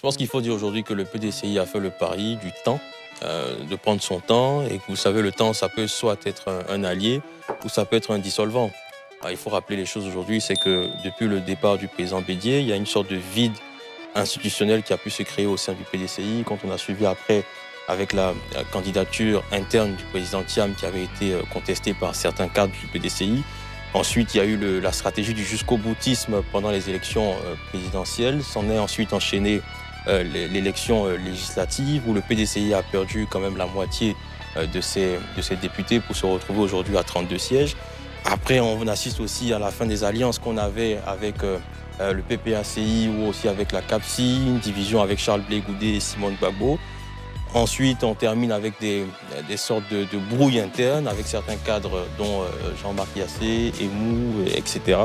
pense qu'il faut dire aujourd'hui que le PDCI a fait le pari du temps, de prendre son temps, et que vous savez, le temps, ça peut soit être un allié ou ça peut être un dissolvant. Alors, il faut rappeler les choses aujourd'hui, c'est que depuis le départ du président Bédié, il y a une sorte de vide institutionnel qui a pu se créer au sein du PDCI. Quand on a suivi après avec la candidature interne du président Thiam qui avait été contestée par certains cadres du PDCI. Ensuite, il y a eu la stratégie du jusqu'au boutisme pendant les élections présidentielles. S'en est ensuite enchaîné l'élection législative où le PDCI a perdu quand même la moitié de ses députés pour se retrouver aujourd'hui à 32 sièges. Après, on assiste aussi à la fin des alliances qu'on avait avec le PPACI ou aussi avec la CAPSI, une division avec Charles Blé Goudé et Simone Gbagbo. Ensuite, on termine avec des sortes de brouilles internes avec certains cadres dont Jean-Marc Yassé, Emou, etc.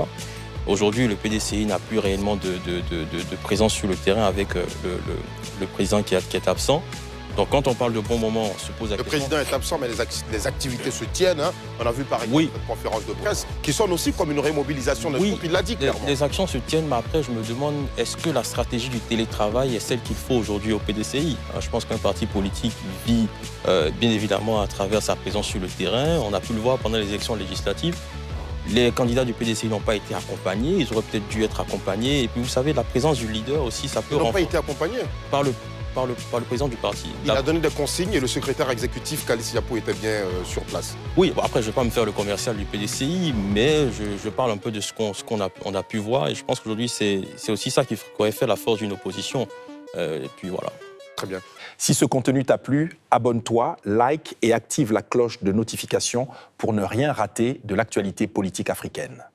Aujourd'hui, le PDCI n'a plus réellement de présence sur le terrain avec le président qui est absent. Donc quand on parle de bon moment, on se pose la question... Le président est absent, mais les activités se tiennent. Hein. On a vu par exemple cette conférence de presse qui sonne aussi comme une remobilisation de ce qu'il l'a dit clairement. Les actions se tiennent, mais après je me demande, est-ce que la stratégie du télétravail est celle qu'il faut aujourd'hui au PDCI? Je pense qu'un parti politique vit bien évidemment à travers sa présence sur le terrain. On a pu le voir pendant les élections législatives. Les candidats du PDCI n'ont pas été accompagnés, ils auraient peut-être dû être accompagnés. Et puis vous savez, la présence du leader aussi, ça peut... Ils n'ont pas été accompagnés par le président du parti. Il a donné des consignes et le secrétaire exécutif, Kalissi Yapo, était bien sur place. Oui, bon, après, je ne vais pas me faire le commercial du PDCI, mais je parle un peu de ce qu'on a pu voir. Et je pense qu'aujourd'hui, c'est aussi ça qui aurait fait la force d'une opposition. Et puis voilà. Très bien. Si ce contenu t'a plu, abonne-toi, like et active la cloche de notification pour ne rien rater de l'actualité politique africaine.